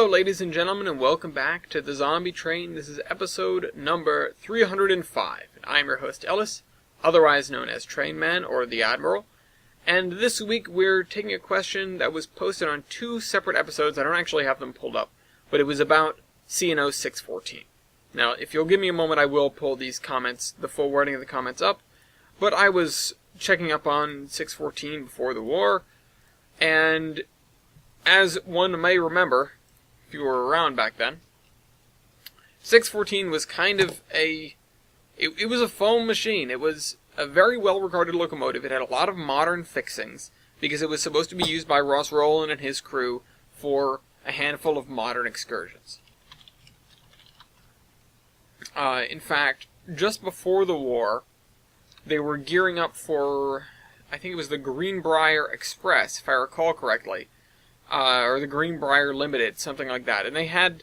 Hello, ladies and gentlemen, and welcome back to the Zombie Train. This is episode number 305. I'm your host, Ellis, otherwise known as Train Man or the Admiral. And this week we're taking a question that was posted on two separate episodes. I don't actually have them pulled up, but it was about C&O 614. Now, if you'll give me a moment, I will pull these comments, the full wording of the comments up. But I was checking up on 614 before the war, and as one may remember, if you were around back then, 614 was kind of it was a foam machine. It was a very well-regarded locomotive. It had a lot of modern fixings, because it was supposed to be used by Ross Rowland and his crew for a handful of modern excursions. In fact, just before the war, they were gearing up for, I think it was the Greenbrier Express, if I recall correctly, or the Greenbrier Limited, something like that. And they had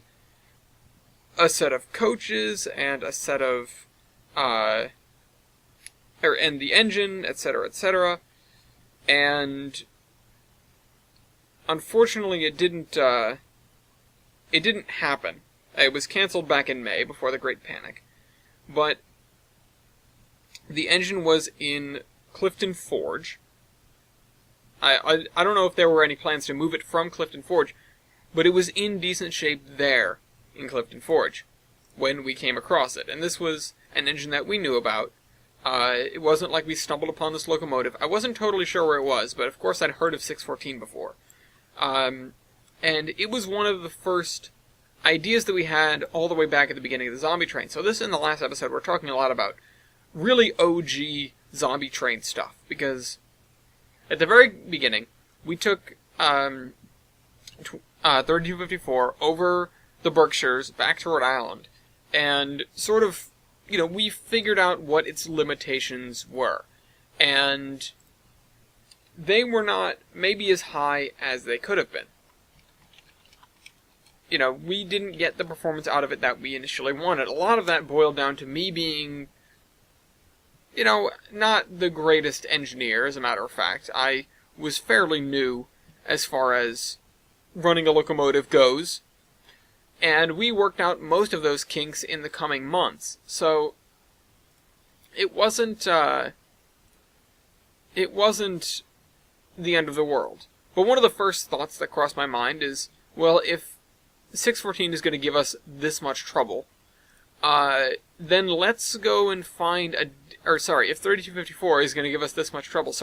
a set of coaches and a set of, and the engine, etc., etc. And unfortunately, it didn't happen. It was canceled back in May before the Great Panic, but the engine was in Clifton Forge. I don't know if there were any plans to move it from Clifton Forge, but it was in decent shape there in Clifton Forge when we came across it. And this was an engine that we knew about. It wasn't like we stumbled upon this locomotive. I wasn't totally sure where it was, but of course I'd heard of 614 before. And it was one of the first ideas that we had all the way back at the beginning of the Zombie Train. So this, in the last episode, we're talking a lot about really OG Zombie Train stuff, because at the very beginning, we took 3254 over the Berkshires back to Rhode Island, and sort of, we figured out what its limitations were. And they were not maybe as high as they could have been. We didn't get the performance out of it that we initially wanted. A lot of that boiled down to me being, not the greatest engineer, as a matter of fact. I was fairly new as far as running a locomotive goes, and we worked out most of those kinks in the coming months. So it wasn't the end of the world. But one of the first thoughts that crossed my mind is, well, if 614 is going to give us this much trouble, then let's go and find if 3254 is going to give us this much trouble,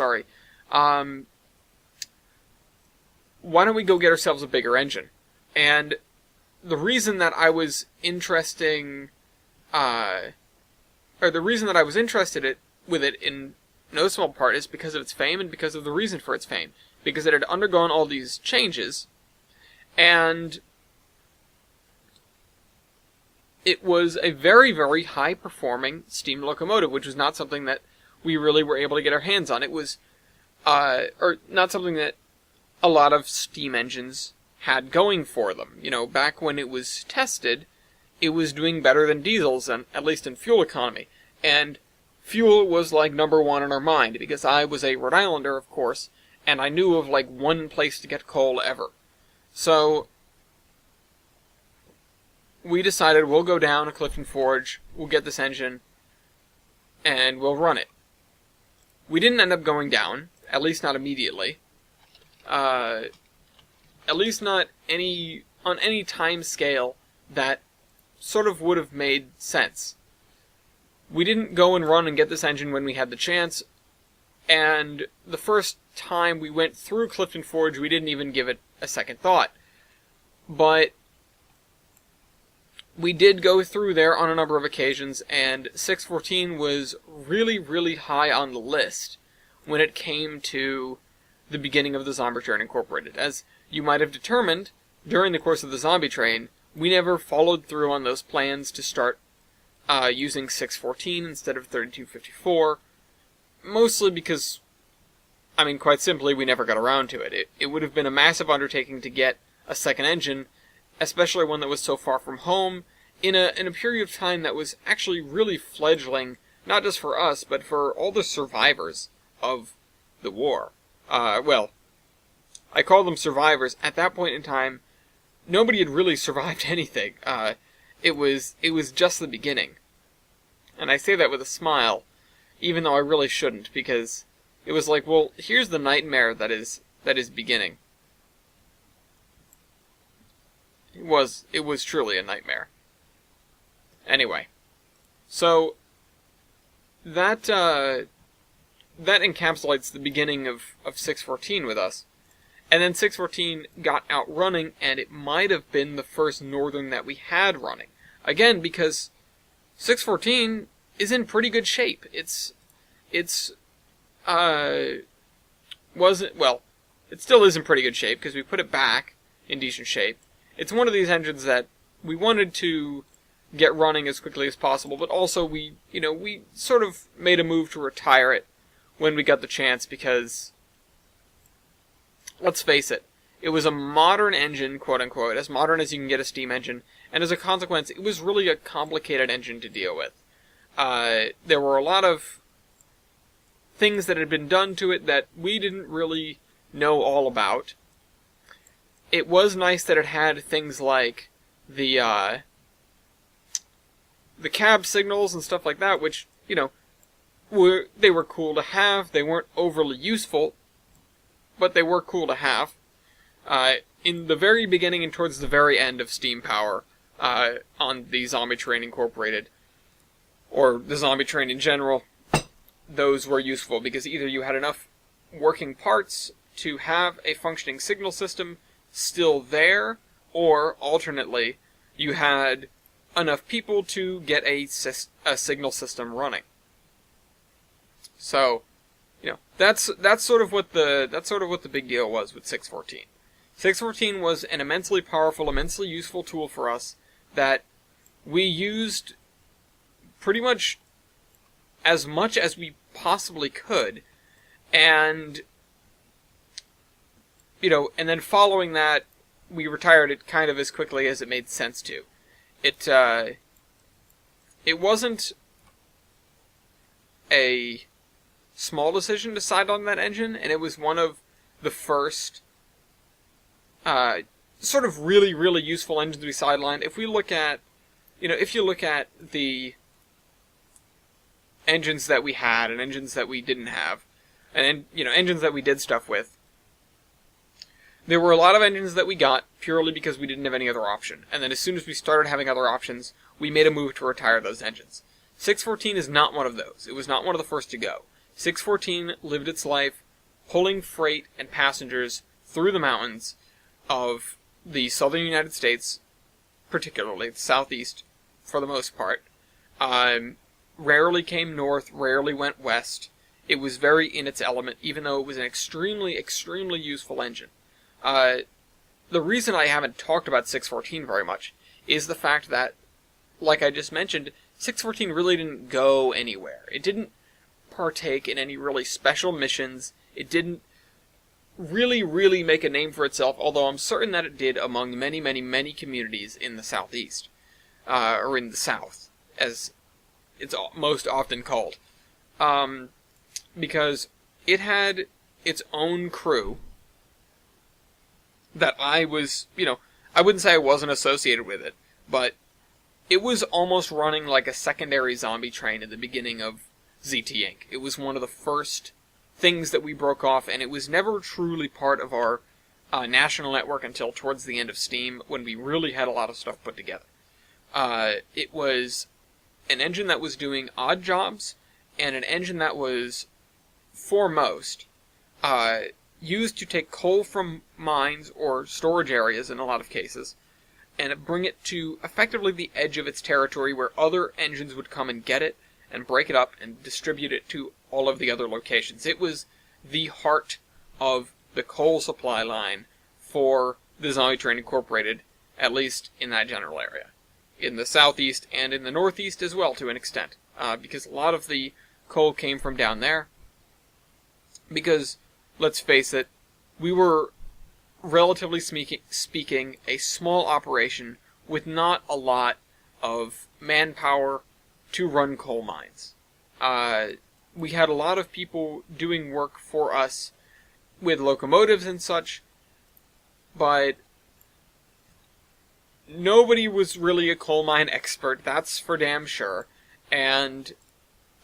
why don't we go get ourselves a bigger engine? And the reason that I was interested with it in no small part is because of its fame and because of the reason for its fame. Because it had undergone all these changes, and it was a very, very high-performing steam locomotive, which was not something that we really were able to get our hands on. It was, or not something that a lot of steam engines had going for them. Back when it was tested, it was doing better than diesels, and at least in fuel economy. And fuel was like number one in our mind, because I was a Rhode Islander, of course, and I knew of like one place to get coal ever. So we decided we'll go down to Clifton Forge, we'll get this engine, and we'll run it. We didn't end up going down, at least not immediately. At least not on any time scale that sort of would have made sense. We didn't go and run and get this engine when we had the chance, and the first time we went through Clifton Forge, we didn't even give it a second thought. But we did go through there on a number of occasions, and 614 was really, really high on the list when it came to the beginning of the Zombie Train Incorporated. As you might have determined, during the course of the Zombie Train, we never followed through on those plans to start using 614 instead of 3254, mostly because, quite simply, we never got around to it. It would have been a massive undertaking to get a second engine, especially one that was so far from home, in a period of time that was actually really fledgling, not just for us, but for all the survivors of the war. I call them survivors. At that point in time, nobody had really survived anything. It was just the beginning. And I say that with a smile, even though I really shouldn't, because it was like, well, here's the nightmare that is beginning. It was truly a nightmare. Anyway, so that encapsulates the beginning of 614 with us. And then 614 got out running, and it might have been the first Northern that we had running. Again, because 614 is in pretty good shape. It still is in pretty good shape, because we put it back in decent shape. It's one of these engines that we wanted to get running as quickly as possible, but also we sort of made a move to retire it when we got the chance, because, let's face it, it was a modern engine, quote-unquote, as modern as you can get a steam engine, and as a consequence, it was really a complicated engine to deal with. There were a lot of things that had been done to it that we didn't really know all about. It was nice that it had things like the cab signals and stuff like that, which, they were cool to have. They weren't overly useful, but they were cool to have. In the very beginning and towards the very end of Steam Power, on the Zombie Train Incorporated, or the Zombie Train in general, those were useful, because either you had enough working parts to have a functioning signal system still there, or, alternately, you had enough people to get a signal system running. So, that's sort of what the big deal was with 614. 614 was an immensely powerful, immensely useful tool for us that we used pretty much as we possibly could, and and then following that, we retired it kind of as quickly as it made sense to. It wasn't a small decision to decide on that engine, and it was one of the first sort of really, really useful engines we sidelined. If you look at the engines that we had and engines that we didn't have, and engines that we did stuff with, there were a lot of engines that we got purely because we didn't have any other option. And then as soon as we started having other options, we made a move to retire those engines. 614 is not one of those. It was not one of the first to go. 614 lived its life pulling freight and passengers through the mountains of the southern United States, particularly the southeast, for the most part. Rarely came north, rarely went west. It was very in its element, even though it was an extremely, extremely useful engine. The reason I haven't talked about 614 very much is the fact that, like I just mentioned, 614 really didn't go anywhere. It didn't partake in any really special missions. It didn't really, really make a name for itself, although I'm certain that it did among many, many, many communities in the Southeast. Or in the South, as it's most often called. Because it had its own crew that I was, I wouldn't say I wasn't associated with it, but it was almost running like a secondary zombie train at the beginning of ZT Inc. It was one of the first things that we broke off, and it was never truly part of our national network until towards the end of Steam, when we really had a lot of stuff put together. It was an engine that was doing odd jobs, and an engine that was, foremost, used to take coal from mines or storage areas in a lot of cases, and bring it to effectively the edge of its territory where other engines would come and get it, and break it up, and distribute it to all of the other locations. It was the heart of the coal supply line for the Zombie Train Incorporated, at least in that general area. In the southeast and in the northeast as well, to an extent, because a lot of the coal came from down there. Because, let's face it, we were, relatively speaking, a small operation with not a lot of manpower to run coal mines. We had a lot of people doing work for us with locomotives and such, but nobody was really a coal mine expert, that's for damn sure. And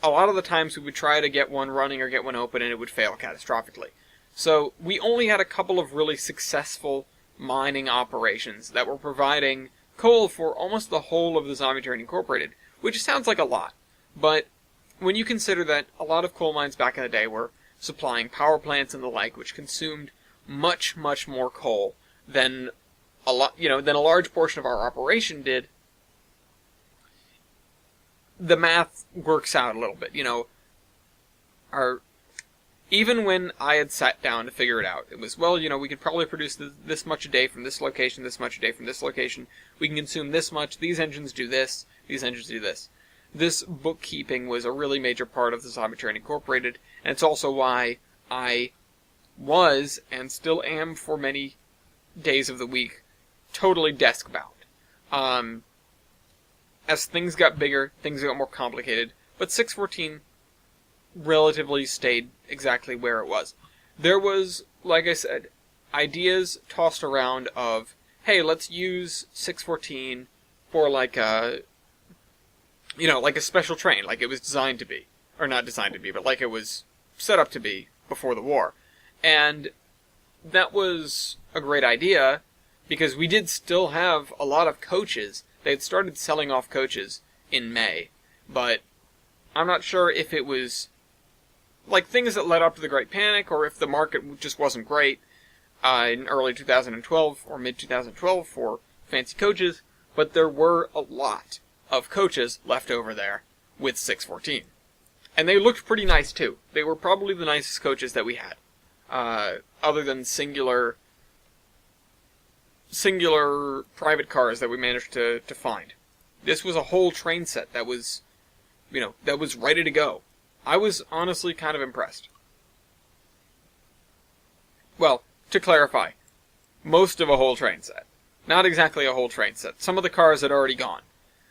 a lot of the times we would try to get one running or get one open and it would fail catastrophically. So we only had a couple of really successful mining operations that were providing coal for almost the whole of the Zombie Train Incorporated, which sounds like a lot. But when you consider that a lot of coal mines back in the day were supplying power plants and the like, which consumed much, much more coal than than a large portion of our operation did, the math works out a little bit. Even when I had sat down to figure it out, it was, we could probably produce this much a day from this location, this much a day from this location. We can consume this much. These engines do this. These engines do this. This bookkeeping was a really major part of the Zombie Train Incorporated, and it's also why I was, and still am for many days of the week, totally desk-bound. As things got bigger, things got more complicated, but 614 relatively stayed exactly where it was. There was, like I said, ideas tossed around of, hey, let's use 614 for like a special train, like it was designed to be. Or not designed to be, but like it was set up to be before the war. And that was a great idea, because we did still have a lot of coaches. They had started selling off coaches in May, but I'm not sure if it was like things that led up to the Great Panic, or if the market just wasn't great in early 2012 or mid-2012 for fancy coaches, but there were a lot of coaches left over there with 614. And they looked pretty nice too. They were probably the nicest coaches that we had, other than singular private cars that we managed to find. This was a whole train set that was, that was ready to go. I was honestly kind of impressed. Well, to clarify, most of a whole train set. Not exactly a whole train set. Some of the cars had already gone.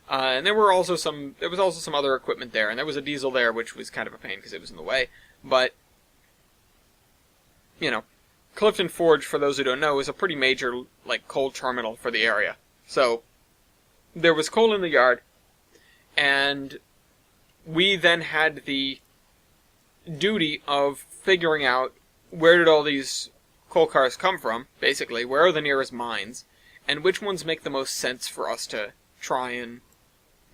And there was also some other equipment there, and there was a diesel there, which was kind of a pain because it was in the way. But, Clifton Forge, for those who don't know, is a pretty major, coal terminal for the area. So, there was coal in the yard, and we then had the duty of figuring out where did all these coal cars come from, basically, where are the nearest mines, and which ones make the most sense for us to try and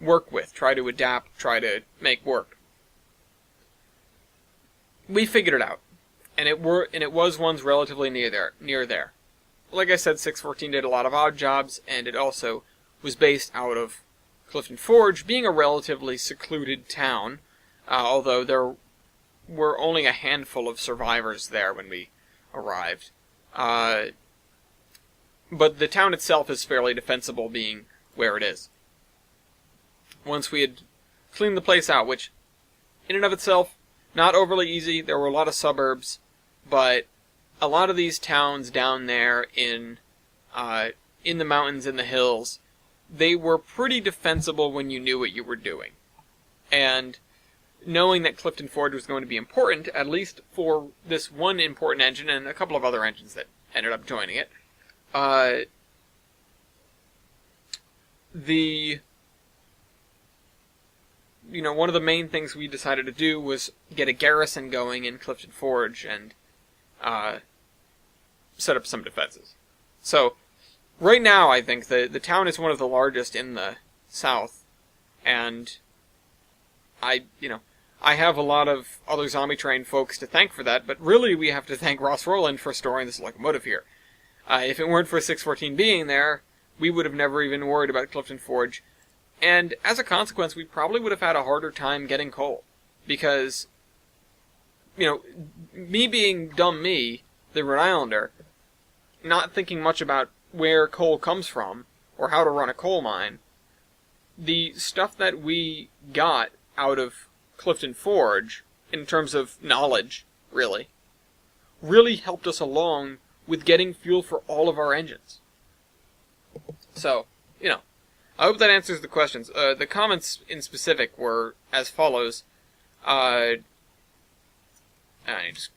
work with, try to adapt, try to make work. We figured it out, and it was ones relatively near there. Like I said, 614 did a lot of odd jobs, and it also was based out of Clifton Forge, being a relatively secluded town, although there were only a handful of survivors there when we arrived. But the town itself is fairly defensible, being where it is. Once we had cleaned the place out, which, in and of itself, not overly easy. There were a lot of suburbs, but a lot of these towns down there in the mountains and the hills, they were pretty defensible when you knew what you were doing. And knowing that Clifton Forge was going to be important, at least for this one important engine and a couple of other engines that ended up joining it, one of the main things we decided to do was get a garrison going in Clifton Forge and set up some defenses. So, right now, I think the town is one of the largest in the south, and I have a lot of other Zombie Train folks to thank for that, but really we have to thank Ross Rowland for storing this locomotive here. If it weren't for 614 being there, we would have never even worried about Clifton Forge, and as a consequence, we probably would have had a harder time getting coal. Because, me being dumb me, the Rhode Islander, not thinking much about where coal comes from, or how to run a coal mine, the stuff that we got out of Clifton Forge, in terms of knowledge, really helped us along with getting fuel for all of our engines. So, I hope that answers the questions. The comments in specific were as follows. I just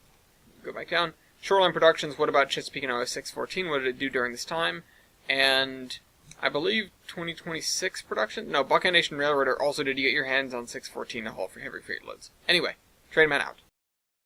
go back down. Shoreline Productions, what about Chesapeake and OS 614? What did it do during this time? And I believe 2026 production. No, Buckeye Nation Railroader also did you get your hands on 614 to haul for heavy freight loads. Anyway, Trademan out.